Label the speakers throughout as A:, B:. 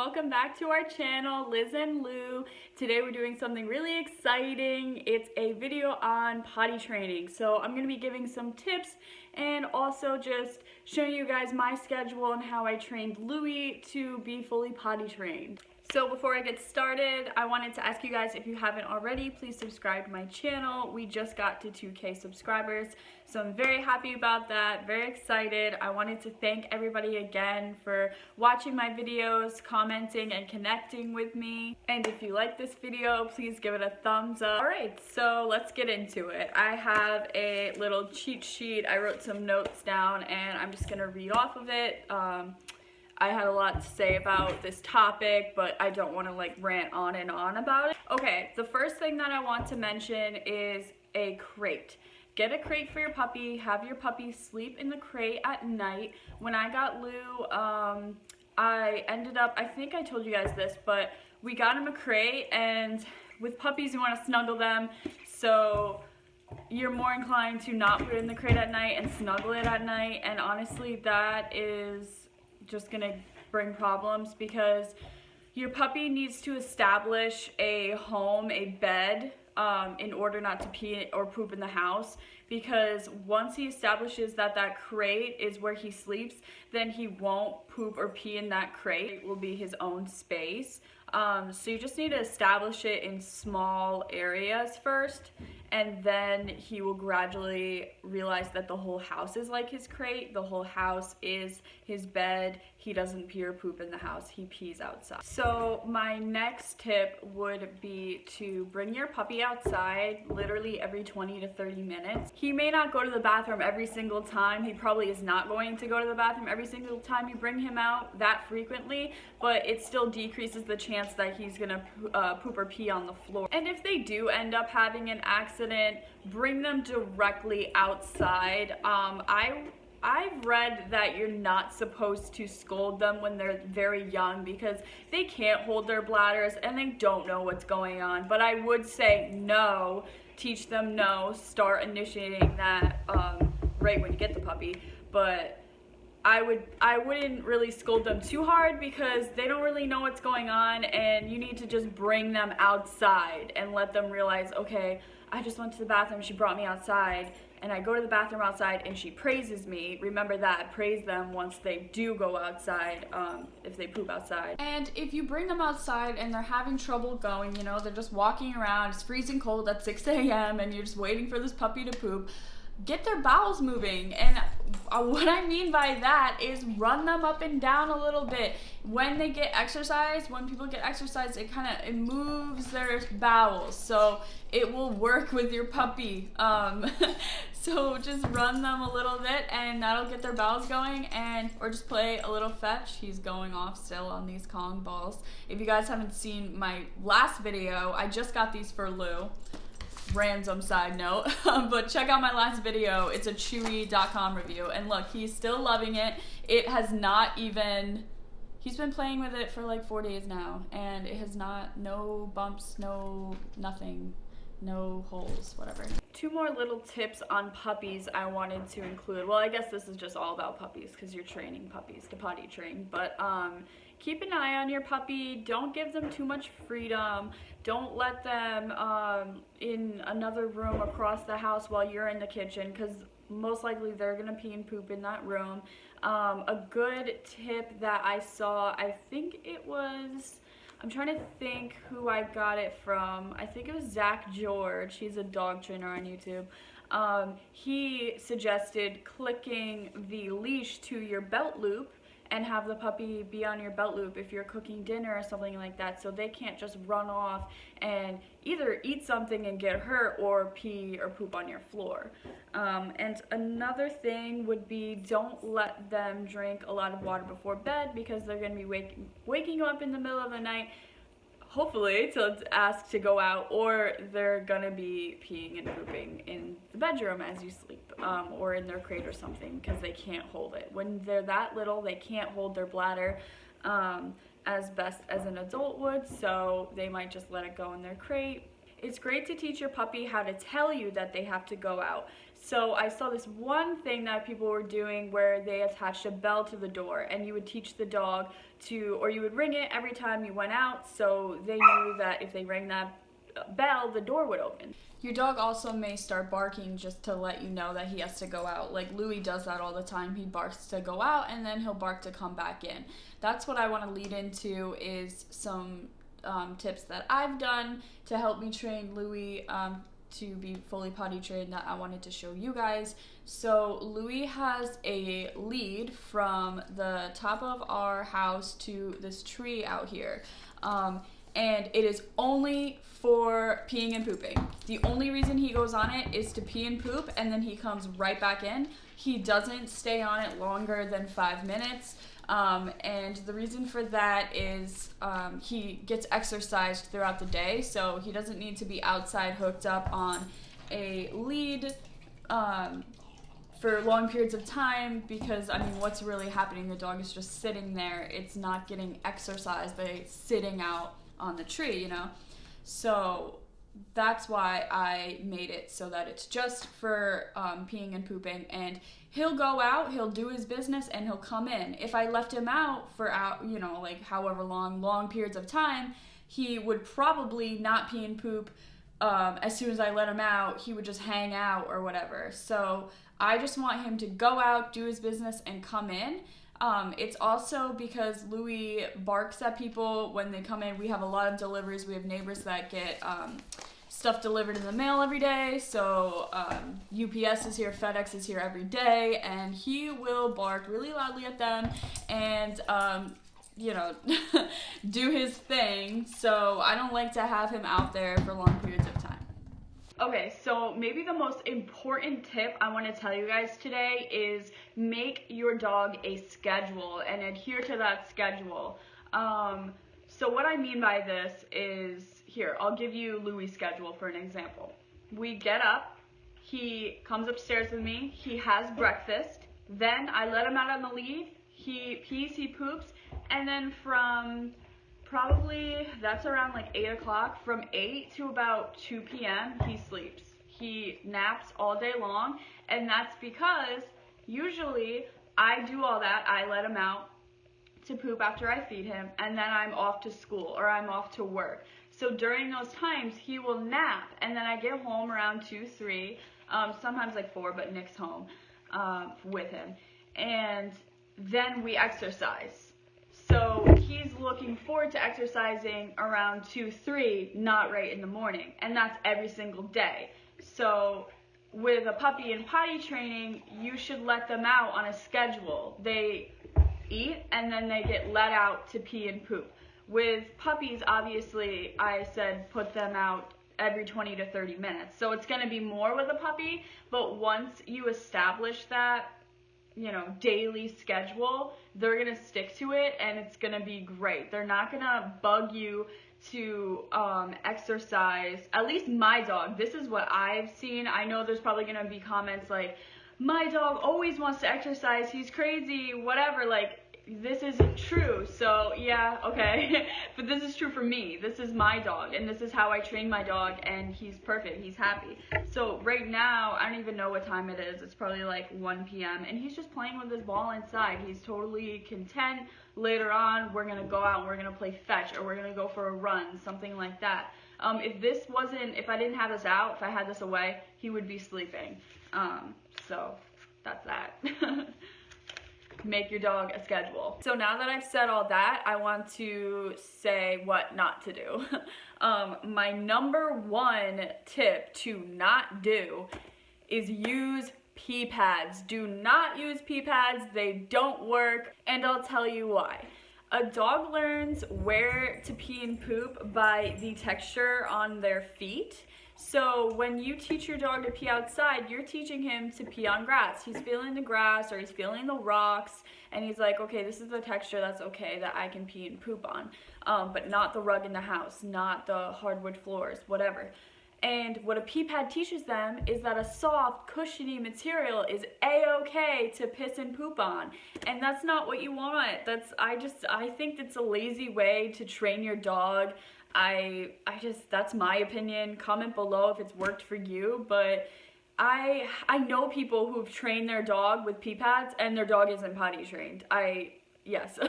A: welcome back to our channel, Liz and Lou. Today we're doing something really exciting. It's a video on potty training. So I'm going to be giving some tips and also just showing you guys my schedule and how I trained Louis to be fully potty trained. So before I get started, I wanted to ask you guys, if you haven't already, please subscribe to my channel. We just got to 2K subscribers, so I'm very happy about that, very excited. I wanted to thank everybody again for watching my videos, commenting, and connecting with me. And if you like this video, please give it a thumbs up. Alright, so let's get into it. I have a little cheat sheet. I wrote some notes down and I'm just gonna read off of it. I had a lot to say about this topic, but I don't want to like rant on and on about it. Okay, the first thing that I want to mention is a crate. Get a crate for your puppy. Have your puppy sleep in the crate at night. When I got Lou, I ended up, I think I told you guys this, but we got him a crate, and with puppies you want to snuggle them, so you're more inclined to not put it in the crate at night and snuggle it at night, and honestly that is just gonna bring problems because your puppy needs to establish a home, a bed, in order not to pee or poop in the house, because once he establishes that that crate is where he sleeps, then he won't poop or pee in that crate. It will be his own space. So you just need to establish it in small areas first, and then he will gradually realize that the whole house is like his crate. The whole house is his bed. He doesn't pee or poop in the house. He pees outside. So my next tip would be to bring your puppy outside literally every 20 to 30 minutes. He may not go to the bathroom every single time. He probably is not going to go to the bathroom every single time you bring him out that frequently, but it still decreases the chance that he's gonna poop or pee on the floor. And if they do end up having an accident, bring them directly outside. I've read that you're not supposed to scold them when they're very young because they can't hold their bladders and they don't know what's going on. But I would say no, teach them no, start initiating that right when you get the puppy. But I wouldn't really scold them too hard because they don't really know what's going on, and you need to just bring them outside and let them realize, okay, I just went to the bathroom, she brought me outside, and I go to the bathroom outside and she praises me. Remember that, praise them once they do go outside, if they poop outside. And if you bring them outside and they're having trouble going, you know, they're just walking around, it's freezing cold at 6 a.m. and you're just waiting for this puppy to poop, get their bowels moving. And what I mean by that is run them up and down a little bit. When they get exercise, when people get exercise, it moves their bowels, so it will work with your puppy. So just run them a little bit and that'll get their bowels going, or just play a little fetch. He's going off still on these Kong balls. If you guys haven't seen my last video, I just got these for Lou. Random side note, but check out my last video. It's a Chewy.com review, and look, he's still loving it. It has not even, he's been playing with it for like 4 days now, and it has not, no bumps, no nothing, no holes, whatever. Two more little tips on puppies I wanted to include. Well, I guess this is just all about puppies because you're training puppies to potty train, but keep an eye on your puppy. Don't give them too much freedom. Don't let them in another room across the house while you're in the kitchen, because most likely they're gonna pee and poop in that room. A good tip that I saw, I think it was, I'm trying to think who I got it from. I think it was Zach George. He's a dog trainer on YouTube. He suggested clicking the leash to your belt loop and have the puppy be on your belt loop if you're cooking dinner or something like that, so they can't just run off and either eat something and get hurt or pee or poop on your floor. And another thing would be, don't let them drink a lot of water before bed, because they're going to be waking you up in the middle of the night, hopefully, to ask to go out, or they're gonna be peeing and pooping in the bedroom as you sleep, or in their crate or something, because they can't hold it. When they're that little, they can't hold their bladder as best as an adult would, so they might just let it go in their crate. it's great to teach your puppy how to tell you that they have to go out. So I saw this one thing that people were doing where they attached a bell to the door, and you would teach the dog to, or you would ring it every time you went out, so they knew that if they rang that bell, the door would open. Your dog also may start barking just to let you know that he has to go out. Like Louis does that all the time. He barks to go out and then he'll bark to come back in. That's what I want to lead into, is some tips that I've done to help me train Louis to be fully potty trained that I wanted to show you guys. So Louis has a lead from the top of our house to this tree out here. And it is only for peeing and pooping. The only reason he goes on it is to pee and poop, and then he comes right back in. He doesn't stay on it longer than 5 minutes. And the reason for that is he gets exercised throughout the day, so he doesn't need to be outside hooked up on a lead for long periods of time, because I mean, what's really happening? The dog is just sitting there. It's not getting exercised by sitting out on the tree, you know? So that's why I made it so that it's just for peeing and pooping, and he'll go out, he'll do his business, and he'll come in. If I left him out for you know, like however long periods of time, he would probably not pee and poop. As soon as I let him out, he would just hang out or whatever. So I just want him to go out, do his business, and come in. It's also because Louis barks at people when they come in. We have a lot of deliveries. We have neighbors that get stuff delivered in the mail every day. So UPS is here, FedEx is here every day, and he will bark really loudly at them and you know, do his thing. So I don't like to have him out there for long periods of time. Okay, so maybe the most important tip I want to tell you guys today is make your dog a schedule and adhere to that schedule. So what I mean by this is, here, I'll give you Louis' schedule for an example. We get up, he comes upstairs with me, he has breakfast, then I let him out on the lead, he pees, he poops, and then from probably, that's around like 8 o'clock, from 8 to about 2 p.m. he sleeps. He naps all day long, and that's because usually I do all that. I let him out to poop after I feed him, and then I'm off to school or I'm off to work. So during those times, he will nap, and then I get home around 2, 3, sometimes like 4, but Nick's home with him. And then we exercise. So he's looking forward to exercising around 2, 3, not right in the morning. And that's every single day. So with a puppy in potty training, you should let them out on a schedule. They eat and then they get let out to pee and poop. With puppies, obviously, I said put them out every 20 to 30 minutes. So it's going to be more with a puppy, but once you establish that, you know, daily schedule, they're going to stick to it and it's going to be great. They're not going to bug you to exercise. At least my dog, this is what I've seen. I know there's probably going to be comments like, my dog always wants to exercise, he's crazy, whatever. Like, this isn't true. So yeah, okay. But this is true for me. This is my dog, and this is how I train my dog, and he's perfect. He's happy. So right now, I don't even know what time it is. It's probably like 1 p.m. and he's just playing with his ball inside. He's totally content. Later on, we're gonna go out and we're gonna play fetch, or we're gonna go for a run, something like that. If I didn't have this out, if I had this away, he would be sleeping. So that's that. Make your dog a schedule. So now that I've said all that, I want to say what not to do. My number one tip to not do is use pee pads. Do not use pee pads. They don't work, and I'll tell you why. A dog learns where to pee and poop by the texture on their feet. So when you teach your dog to pee outside, you're teaching him to pee on grass. He's feeling the grass or he's feeling the rocks, and he's like, okay, this is the texture that's okay that I can pee and poop on, but not the rug in the house, not the hardwood floors, whatever. And what a pee pad teaches them is that a soft, cushiony material is a-okay to piss and poop on. And that's not what you want. I think it's a lazy way to train your dog. I just, that's my opinion. Comment below if it's worked for you, but I know people who've trained their dog with pee pads and their dog isn't potty trained. Yes,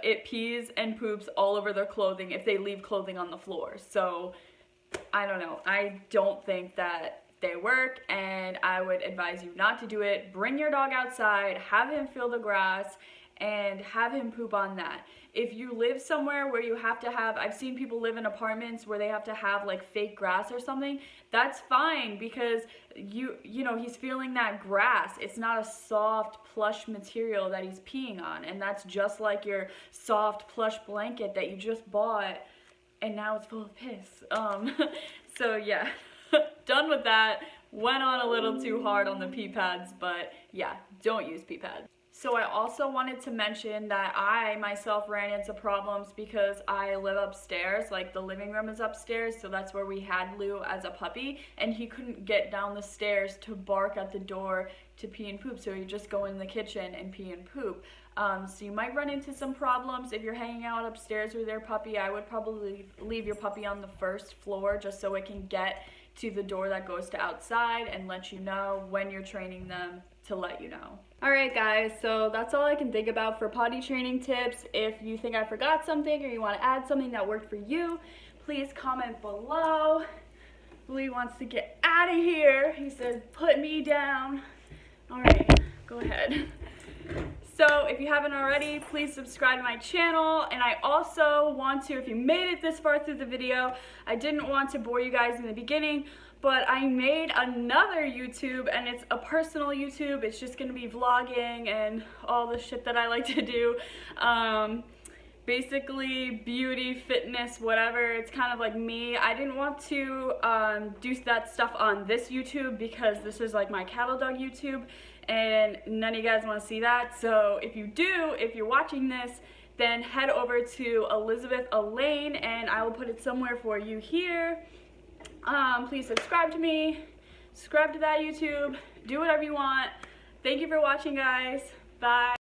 A: it pees and poops all over their clothing if they leave clothing on the floor. So I don't know. I don't think that they work, and I would advise you not to do it. Bring your dog outside, have him feel the grass, and have him poop on that. If you live somewhere where you have to have, I've seen people live in apartments where they have to have like fake grass or something, that's fine, because you know, he's feeling that grass. It's not a soft plush material that he's peeing on, and that's just like your soft plush blanket that you just bought and now it's full of piss. So yeah, done with that. Went on a little too hard on the pee pads, but yeah, don't use pee pads. So I also wanted to mention that I myself ran into problems because I live upstairs, like the living room is upstairs, so that's where we had Lou as a puppy, and he couldn't get down the stairs to bark at the door to pee and poop, so he'd just go in the kitchen and pee and poop. So you might run into some problems if you're hanging out upstairs with your puppy. I would probably leave your puppy on the first floor just so it can get to the door that goes to outside and let you know when you're training them to let you know. Alright guys, so that's all I can think about for potty training tips. If you think I forgot something or you want to add something that worked for you, please comment below. Louis wants to get out of here. He says, put me down. Alright, go ahead. So if you haven't already, please subscribe to my channel, and I also want to, if you made it this far through the video, I didn't want to bore you guys in the beginning, but I made another YouTube, and it's a personal YouTube. It's just going to be vlogging and all the shit that I like to do. Basically beauty, fitness, whatever. It's kind of like me. I didn't want to do that stuff on this YouTube because this is like my cattle dog YouTube, and none of you guys want to see that. So if you do, if you're watching this, then head over to Elizabeth Elaine, and I will put it somewhere for you here. Please subscribe to me, subscribe to that YouTube, do whatever you want. Thank you for watching, guys. Bye.